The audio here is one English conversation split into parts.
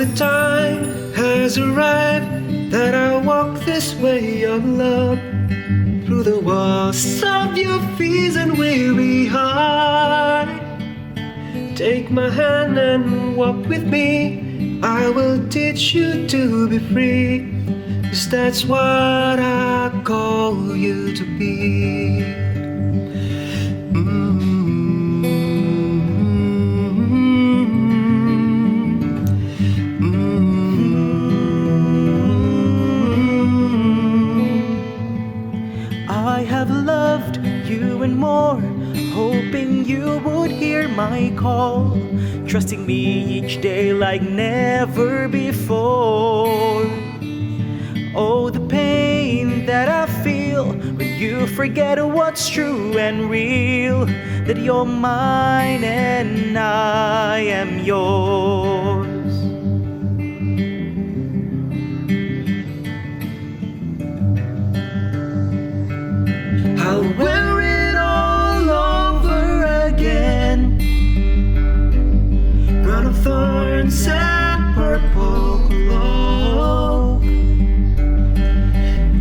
the time has arrived that I walk this way of love, through the walls of your fears and weary heart. Take my hand and walk with me, I will teach you to be free, 'cause that's what I call you to be. I have loved you and more, hoping you would hear my call, trusting me each day like never before. Oh, the pain that I feel when you forget what's true and real, that you're mine and I am yours. I'll wear it all over again, crown of thorns and purple cloak.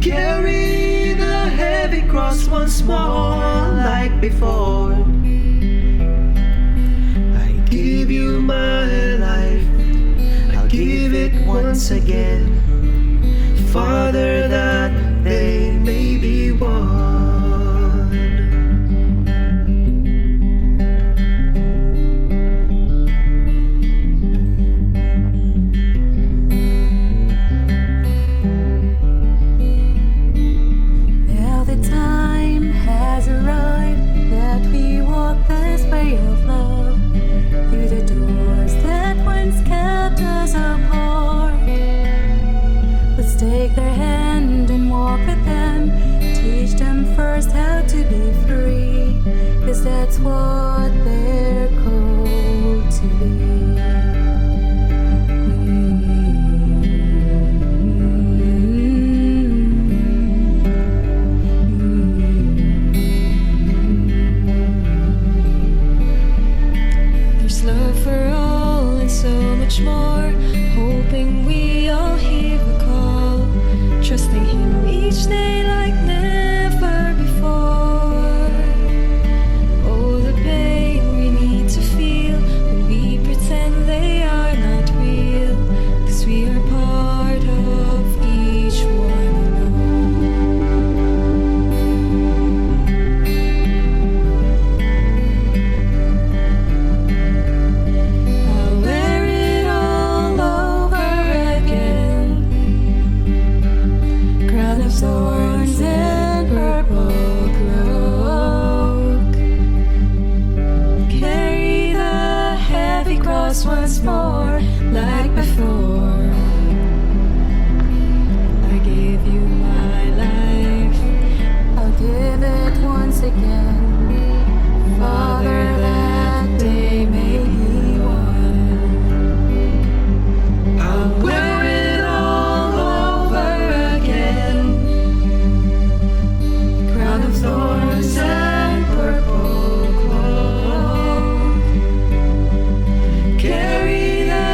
Carry the heavy cross once more like before. I give you my life, I'll give it once again, Father, that they may be one. Take their hand and walk with them. Teach them first how to be free, 'cause that's what they're called to be. There's love for all and so much more, hoping we all hear the call, trusting Him each day like never before. Oh, the pain we need to feel when we pretend they are not real, 'cause we are part of each one I'll wear it all over again, crown of thorns and purple cloak. Carry the heavy cross once more like before. I gave you my life, I'll give it once again, Father, that they may be one. I'll wear it all over again, crown of thorns and purple cloak. Carry the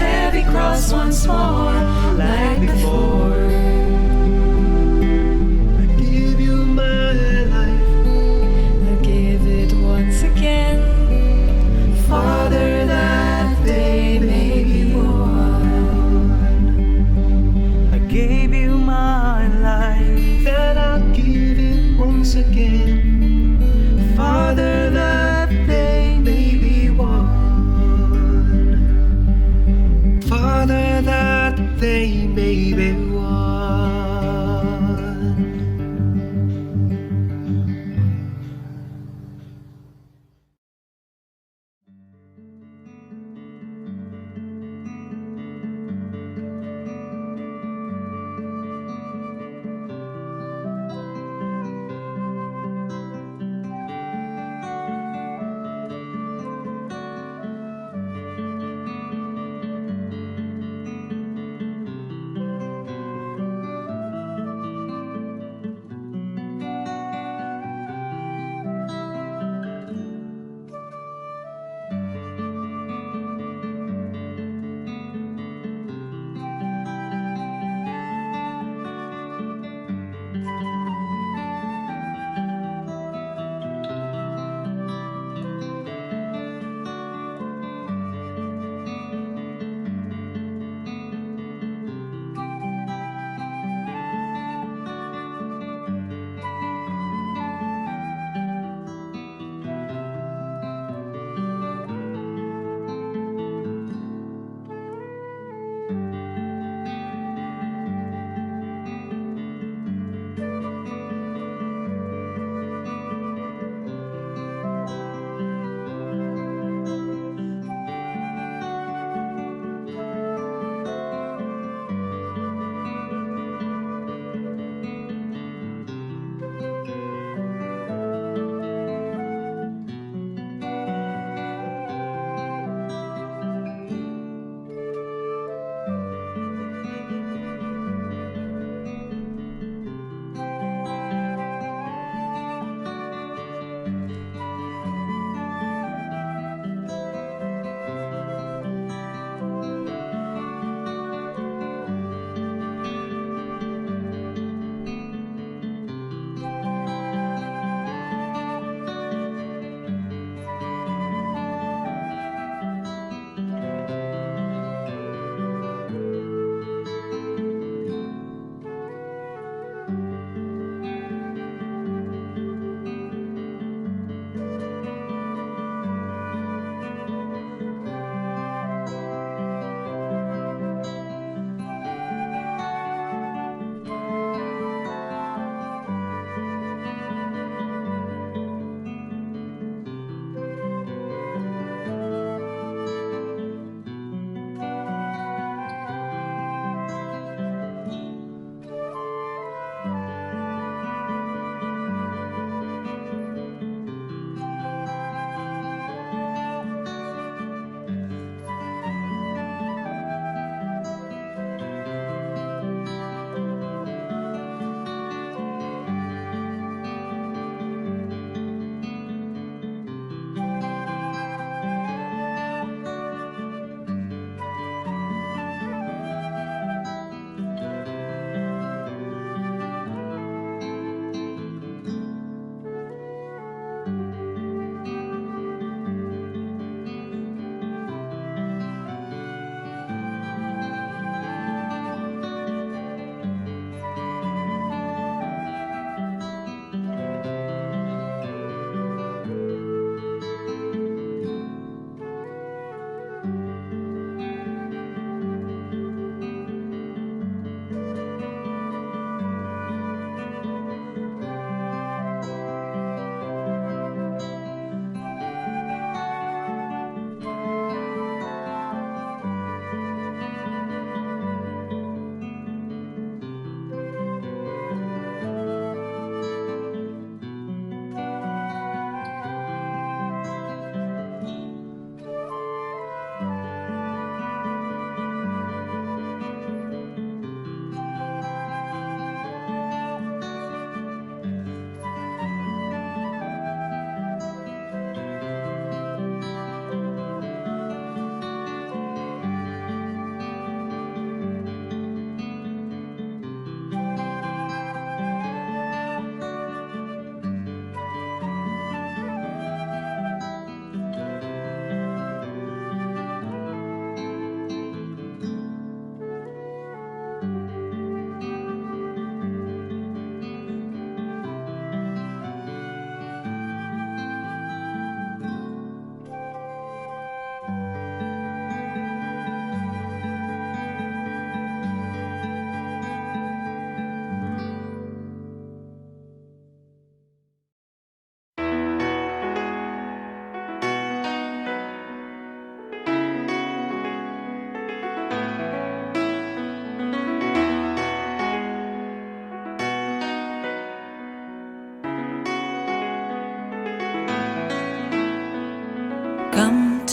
heavy cross once more like before. I give you my life, I'll give it once again, Father, that they may be one. I gave you my life, That I'll give it once again, Father, that they may be one. Father, that they may be one.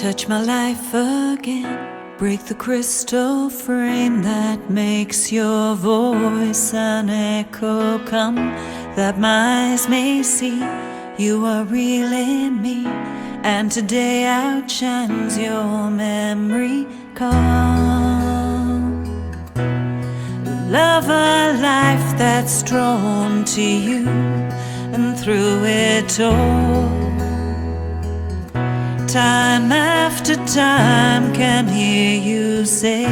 Touch my life again, break the crystal frame that makes your voice an echo. Come, that my eyes may see you are real in me, and today outshines your memory. Come, love a life that's drawn to you, and through it all, time after time can hear you say,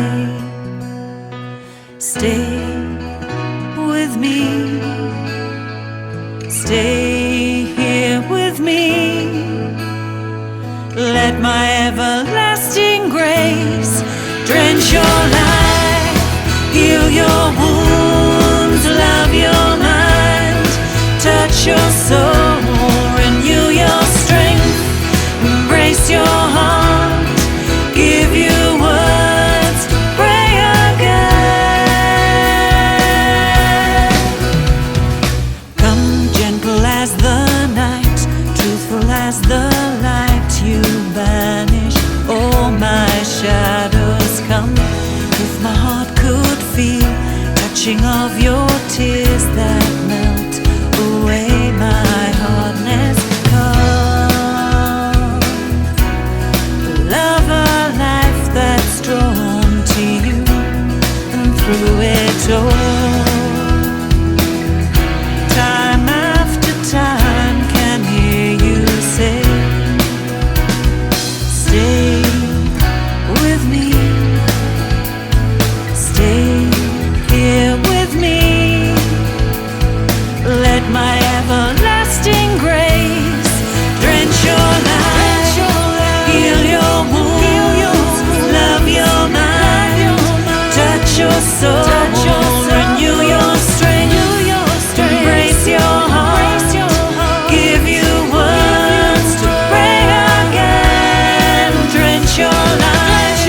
stay with me, stay here with me. Let my everlasting grace drench your life, heal your wounds, love your mind, touch your soul, renew your strength, embrace your heart, give you words to pray again. Come, gentle as the night, truthful as the light, you banish all my shadows. Come, if my heart could feel touching of your tears that melt away my hardness. Come, love a life that's drawn to you, and through it all, time after time can hear you say, stay with me, stay here with me. Let my everlasting grace drench your life, heal your wounds, love your mind, touch your soul, renew your strength, embrace your heart, give you words to pray again. Drench your life,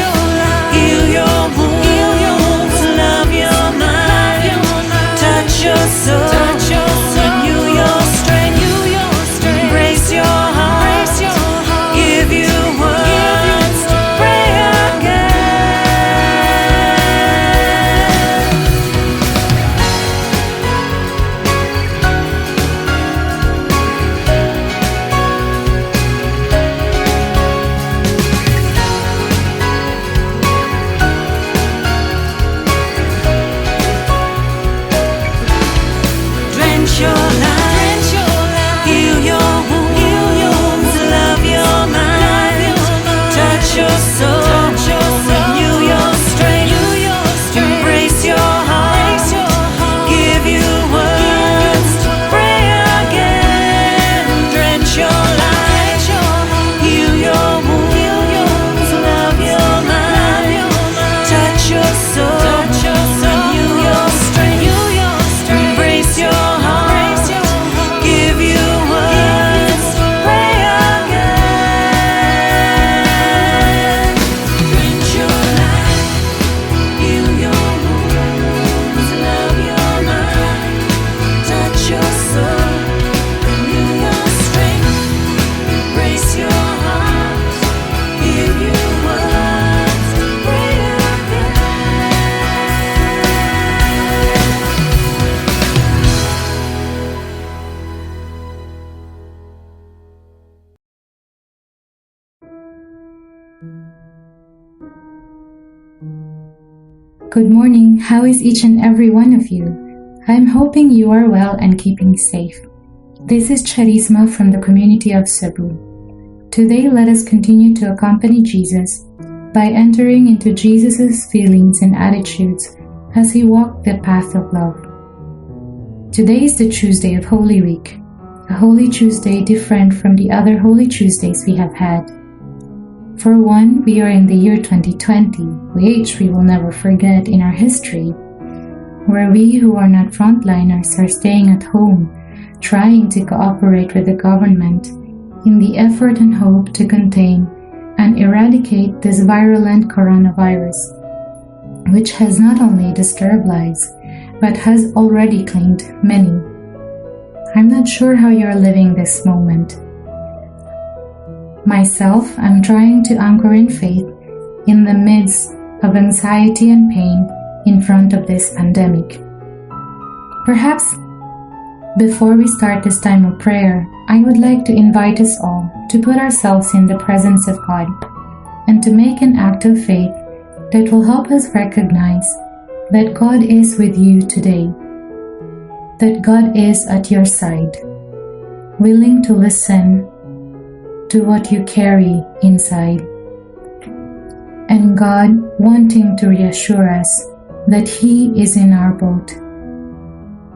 heal your wounds, love your mind, touch your soul, renew your strength, embrace your heart, give you words to pray again. Drench your life, heal your wounds, love your mind, touch your soul, renew your strength, embrace your heart, give you words to pray again. Drench your life, heal your wounds, love your mind, touch your soul, renew your strength, embrace your heart, give you words to pray again. Drench your life, heal your wounds, love your mind, touch your soul, renew your strength, embrace your heart, give you words to pray again. Good morning. How is each and every one of you? I'm hoping you are well and keeping safe. This is Charisma from the community of Cebu. Today, let us continue to accompany Jesus by entering into Jesus' feelings and attitudes as he walked the path of love. Today is the Tuesday of Holy Week, a Holy Tuesday different from the other Holy Tuesdays we have had. For one, we are in the year 2020, which we will never forget in our history, where we who are not frontliners are staying at home, trying to cooperate with the government in the effort and hope to contain and eradicate this virulent coronavirus, which has not only disturbed lives, but has already claimed many. I'm not sure how you're living this moment. Myself, I'm trying to anchor in faith in the midst of anxiety and pain in front of this pandemic. Perhaps before we start this time of prayer, I would like to invite us all to put ourselves in the presence of God and to make an act of faith that will help us recognize that God is with you today, that God is at your side, willing to listen to what you carry inside, and God wanting to reassure us that He is in our boat.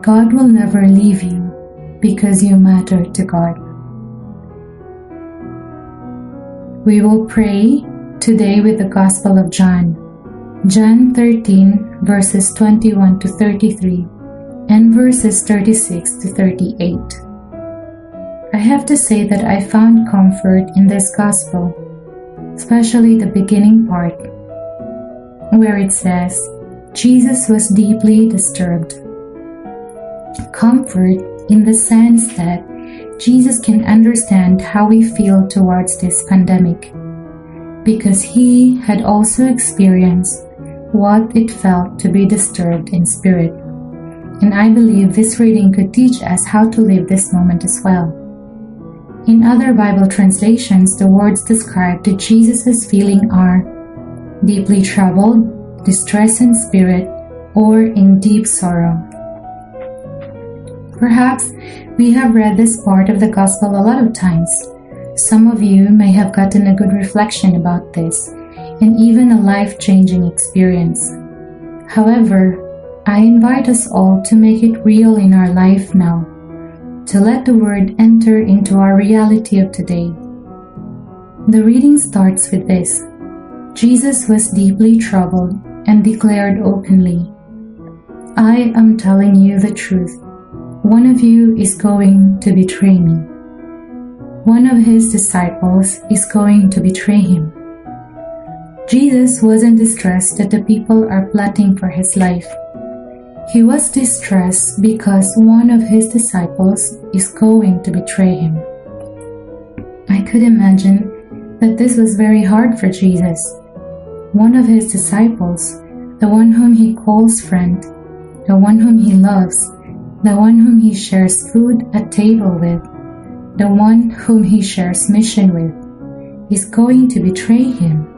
God will never leave you because you matter to God. We will pray today with the Gospel of John, John 13 verses 21 to 33 and verses 36 to 38. I have to say that I found comfort in this Gospel, especially the beginning part, where it says, Jesus was deeply disturbed. Comfort in the sense that Jesus can understand how we feel towards this pandemic, because He had also experienced what it felt to be disturbed in spirit. And I believe this reading could teach us how to live this moment as well. In other Bible translations, the words described that Jesus' feeling are deeply troubled, distressed in spirit, or in deep sorrow. Perhaps we have read this part of the Gospel a lot of times. Some of you may have gotten a good reflection about this, and even a life-changing experience. However, I invite us all to make it real in our life now, to let the Word enter into our reality of today. The reading starts with this. Jesus was deeply troubled and declared openly, I am telling you the truth. One of you is going to betray me. One of His disciples is going to betray Him. Jesus wasn't distressed that the people are plotting for His life. He was distressed because one of His disciples is going to betray Him. I could imagine that this was very hard for Jesus. One of His disciples, the one whom He calls friend, the one whom He loves, the one whom He shares food at table with, the one whom He shares mission with, is going to betray Him.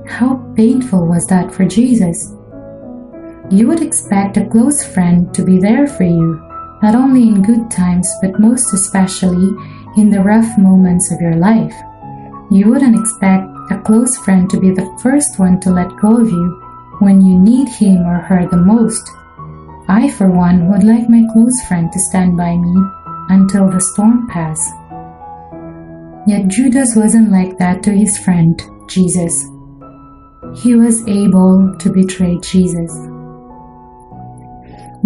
How painful was that for Jesus? You would expect a close friend to be there for you, not only in good times, but most especially in the rough moments of your life. You wouldn't expect a close friend to be the first one to let go of you when you need him or her the most. I, for one, would like my close friend to stand by me until the storm passes. Yet Judas wasn't like that to his friend, Jesus. He was able to betray Jesus.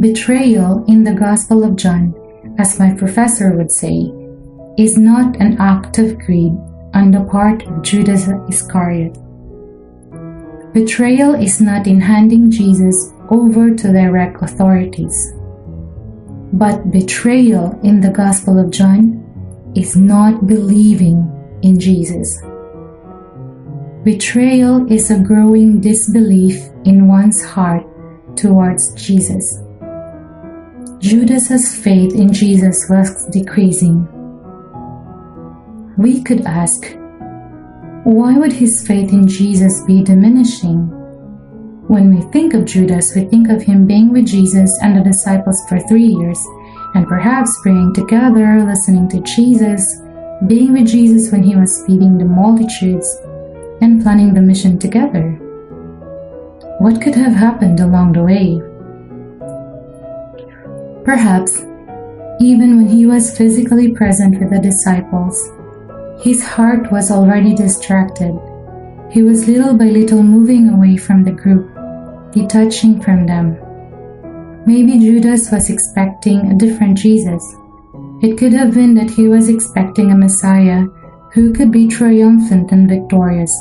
Betrayal in the Gospel of John, as my professor would say, is not an act of greed on the part of Judas Iscariot. Betrayal is not in handing Jesus over to direct authorities. But betrayal in the Gospel of John is not believing in Jesus. Betrayal is a growing disbelief in one's heart towards Jesus. Judas's faith in Jesus was decreasing. We could ask, why would his faith in Jesus be diminishing? When we think of Judas, we think of him being with Jesus and the disciples for 3 years, and perhaps praying together, listening to Jesus, being with Jesus when he was feeding the multitudes, and planning the mission together. What could have happened along the way? Perhaps, even when he was physically present with the disciples, his heart was already distracted. He was little by little moving away from the group, detaching from them. Maybe Judas was expecting a different Jesus. It could have been that he was expecting a Messiah who could be triumphant and victorious,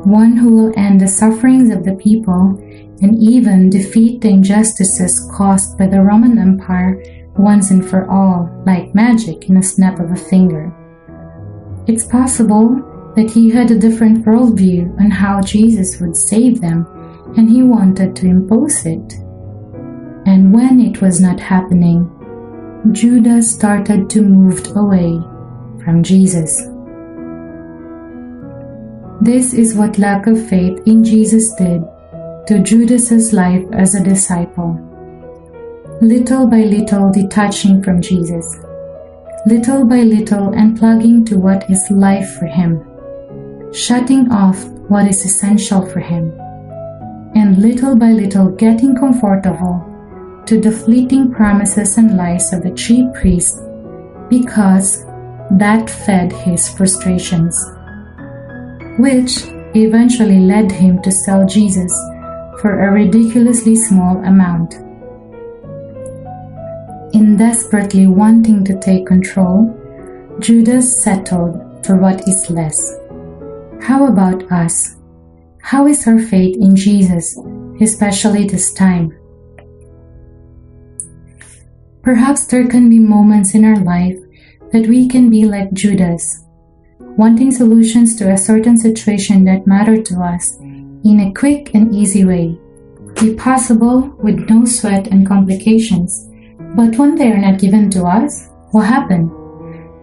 one who will end the sufferings of the people and even defeat the injustices caused by the Roman Empire once and for all, like magic in a snap of a finger. It's possible that he had a different worldview on how Jesus would save them, and he wanted to impose it. And when it was not happening, Judas started to move away from Jesus. This is what lack of faith in Jesus did to Judas's life as a disciple. Little by little detaching from Jesus, little by little unplugging to what is life for him, shutting off what is essential for him, and little by little getting comfortable to the fleeting promises and lies of the chief priest, because that fed his frustrations, which eventually led him to sell Jesus for a ridiculously small amount. In desperately wanting to take control, Judas settled for what is less. How about us? How is our faith in Jesus, especially this time? Perhaps there can be moments in our life that we can be like Judas, wanting solutions to a certain situation that mattered to us in a quick and easy way, if possible with no sweat and complications. But when they are not given to us, what happened?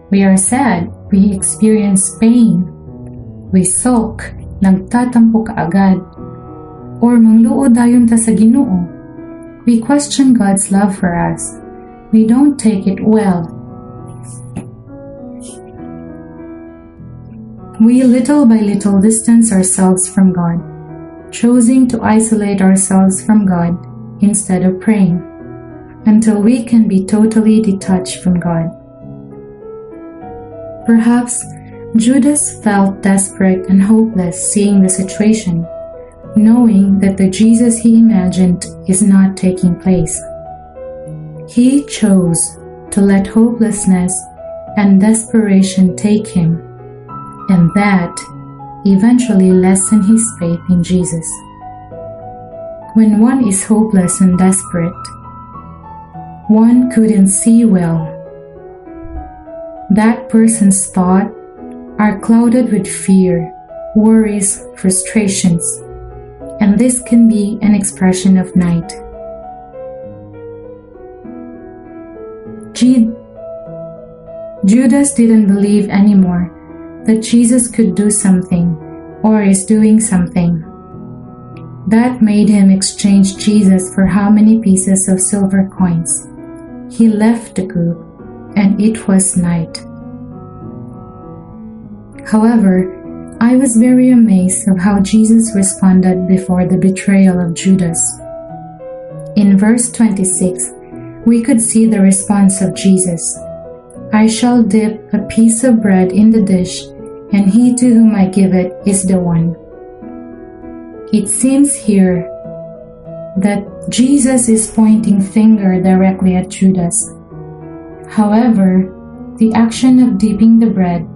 We are sad, we experience pain, we sulk, nagtatampo kaagad, or mangluod dayon ta sa Ginoo. We question God's love for us. We don't take it well. We little by little distance ourselves from God, choosing to isolate ourselves from God instead of praying, until we can be totally detached from God. Perhaps Judas felt desperate and hopeless seeing the situation, knowing that the Jesus he imagined is not taking place. He chose to let hopelessness and desperation take him, and that eventually lessened his faith in Jesus. When one is hopeless and desperate, one couldn't see well. That person's thoughts are clouded with fear, worries, frustrations, and this can be an expression of night. Judas didn't believe anymore that Jesus could do something or is doing something. That made him exchange Jesus for how many pieces of silver coins. He left the group, and it was night. However, I was very amazed of how Jesus responded before the betrayal of Judas. In verse 26, we could see the response of Jesus. I shall dip a piece of bread in the dish, and he to whom I give it is the one. It seems here that Jesus is pointing finger directly at Judas. However, the action of dipping the bread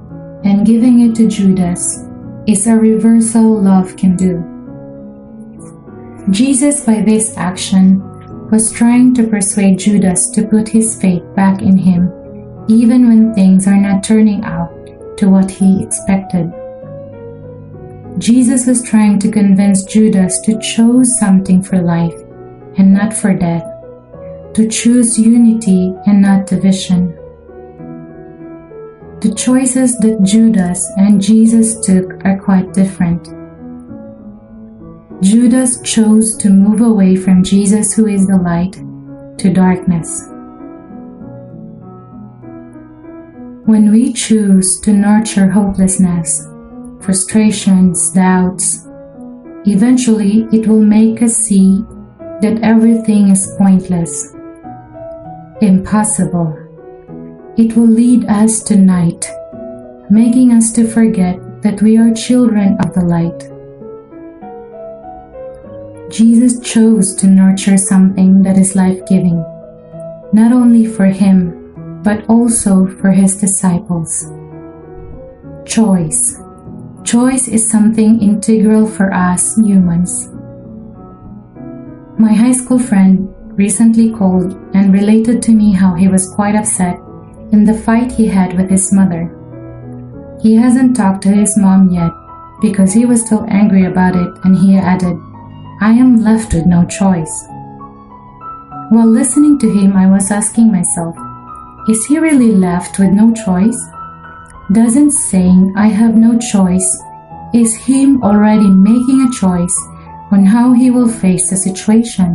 and giving it to Judas is a reversal love can do. Jesus, by this action, was trying to persuade Judas to put his faith back in him, even when things are not turning out to what he expected. Jesus was trying to convince Judas to choose something for life and not for death, to choose unity and not division. The choices that Judas and Jesus took are quite different. Judas chose to move away from Jesus, who is the light, to darkness. When we choose to nurture hopelessness, frustrations, doubts, eventually it will make us see that everything is pointless, impossible. It will lead us to night, making us to forget that we are children of the light. Jesus chose to nurture something that is life-giving, not only for him, but also for his disciples. Choice. Choice is something integral for us humans. My high school friend recently called and related to me how he was quite upset in the fight he had with his mother. He hasn't talked to his mom yet because he was still angry about it, and he added, "I am left with no choice." While listening to him, I was asking myself, is he really left with no choice? Doesn't saying "I have no choice" is him already making a choice on how he will face the situation?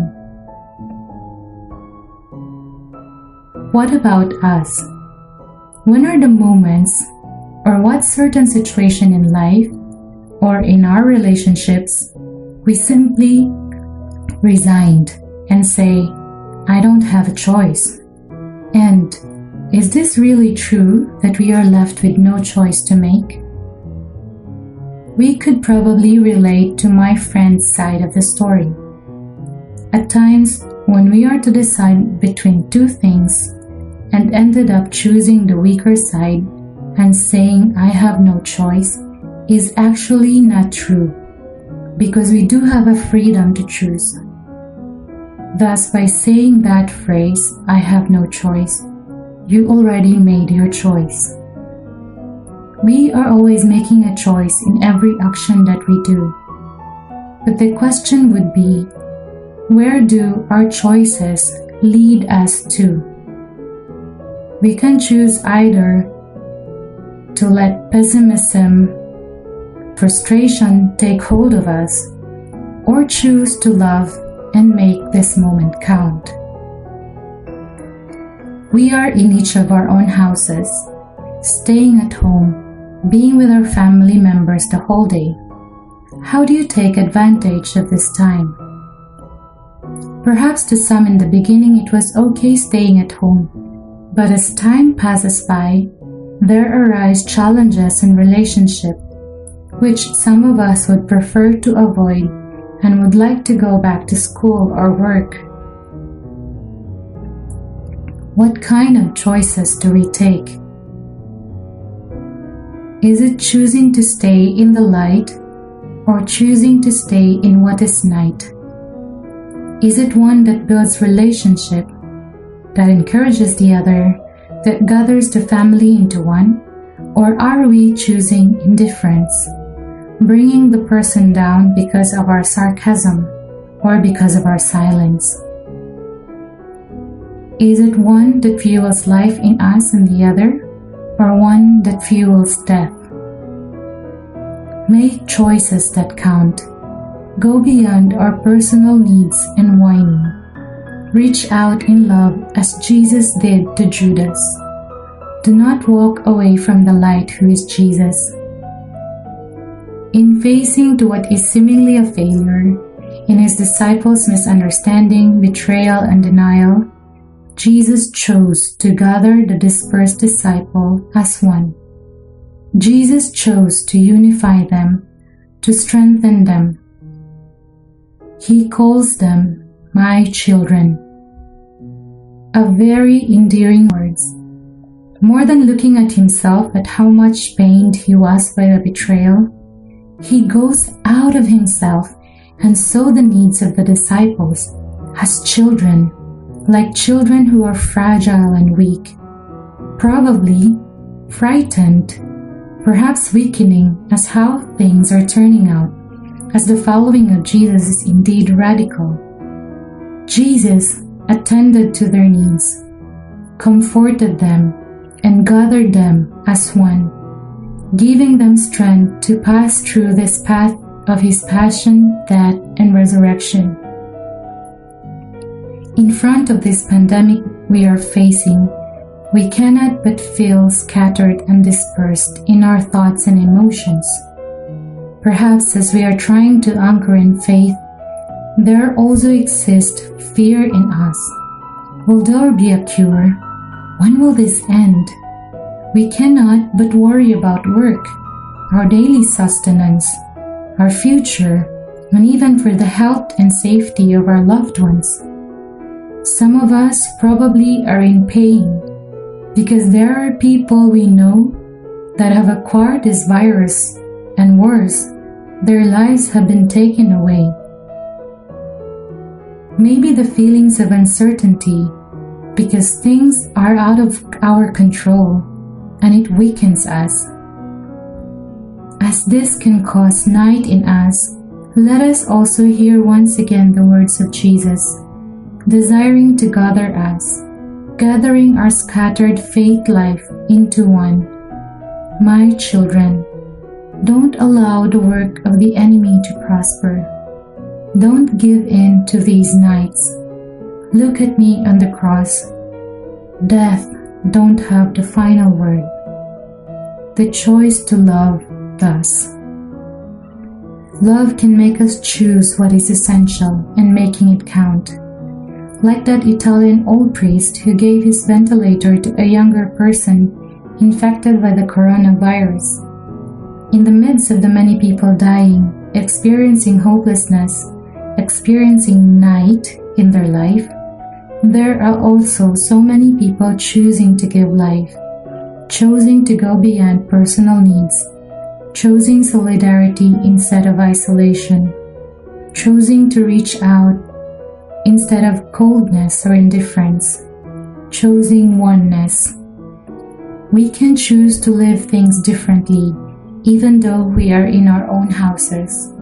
What about us? When are the moments or what certain situation in life or in our relationships we simply resigned and say, "I don't have a choice"? And is this really true that we are left with no choice to make? We could probably relate to my friend's side of the story. At times, when we are to decide between two things and ended up choosing the weaker side and saying "I have no choice" is actually not true, because we do have a freedom to choose. Thus, by saying that phrase, "I have no choice," you already made your choice. We are always making a choice in every action that we do. But the question would be, where do our choices lead us to? We can choose either to let pessimism, frustration take hold of us, or choose to love and make this moment count. We are in each of our own houses, staying at home, being with our family members the whole day. How do you take advantage of this time? Perhaps to some in the beginning it was okay staying at home, but as time passes by, there arise challenges in relationship, which some of us would prefer to avoid and would like to go back to school or work. What kind of choices do we take? Is it choosing to stay in the light or choosing to stay in what is night? Is it one that builds relationship, that encourages the other, that gathers the family into one? Or are we choosing indifference, bringing the person down because of our sarcasm or because of our silence? Is it one that fuels life in us and the other, or one that fuels death? Make choices that count. Go beyond our personal needs and whining. Reach out in love as Jesus did to Judas. Do not walk away from the light who is Jesus. In facing to what is seemingly a failure, in his disciples' misunderstanding, betrayal, and denial, Jesus chose to gather the dispersed disciples as one. Jesus chose to unify them, to strengthen them. He calls them "my children." A very endearing words. More than looking at himself at how much pained he was by the betrayal, he goes out of himself and saw the needs of the disciples as children, like children who are fragile and weak, probably frightened, perhaps weakening as how things are turning out, as the following of Jesus is indeed radical. Jesus attended to their needs, comforted them, and gathered them as one, giving them strength to pass through this path of his passion, death, and resurrection. In front of this pandemic we are facing, we cannot but feel scattered and dispersed in our thoughts and emotions. Perhaps as we are trying to anchor in faith, there also exists fear in us. Will there be a cure? When will this end? We cannot but worry about work, our daily sustenance, our future, and even for the health and safety of our loved ones. Some of us probably are in pain because there are people we know that have acquired this virus, and worse, their lives have been taken away. Maybe the feelings of uncertainty because things are out of our control and it weakens us. As this can cause night in us, let us also hear once again the words of Jesus, desiring to gather us, gathering our scattered faith life into one. My children, don't allow the work of the enemy to prosper. Don't give in to these nights. Look at me on the cross. Death don't have the final word. The choice to love does. Love can make us choose what is essential and making it count. Like that Italian old priest who gave his ventilator to a younger person infected by the coronavirus. In the midst of the many people dying, experiencing hopelessness, experiencing night in their life, there are also so many people choosing to give life, choosing to go beyond personal needs, choosing solidarity instead of isolation, choosing to reach out instead of coldness or indifference, choosing oneness. We can choose to live things differently even though we are in our own houses.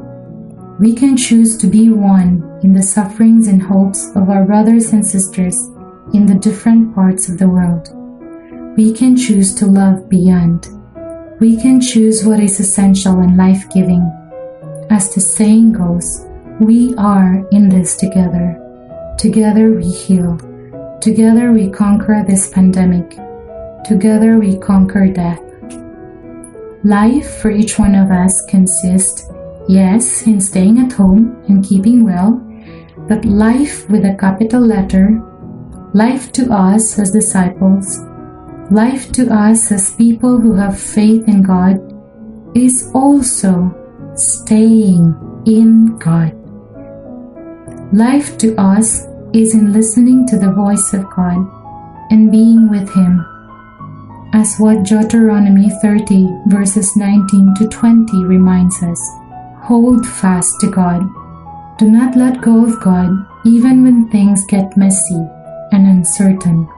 We can choose to be one in the sufferings and hopes of our brothers and sisters in the different parts of the world. We can choose to love beyond. We can choose what is essential and life-giving. As the saying goes, we are in this together. Together we heal. Together we conquer this pandemic. Together we conquer death. Life for each one of us consists, yes, in staying at home and keeping well, but life with a capital letter, life to us as disciples, life to us as people who have faith in God, is also staying in God. Life to us is in listening to the voice of God and being with Him, as what Deuteronomy 30 verses 19 to 20 reminds us. Hold fast to God. Do not let go of God even when things get messy and uncertain.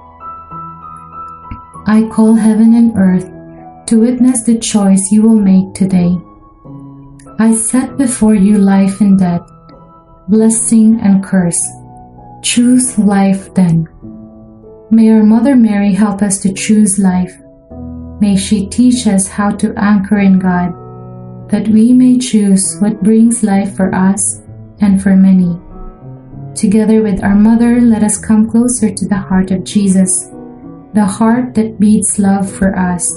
I call heaven and earth to witness the choice you will make today. I set before you life and death, blessing and curse. Choose life then. May our Mother Mary help us to choose life. May she teach us how to anchor in God, that we may choose what brings life for us and for many. Together with our Mother, let us come closer to the heart of Jesus, the heart that beats love for us,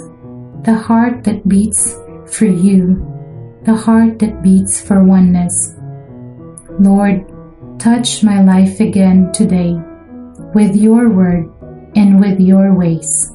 the heart that beats for you, the heart that beats for oneness. Lord, touch my life again today with your word and with your ways.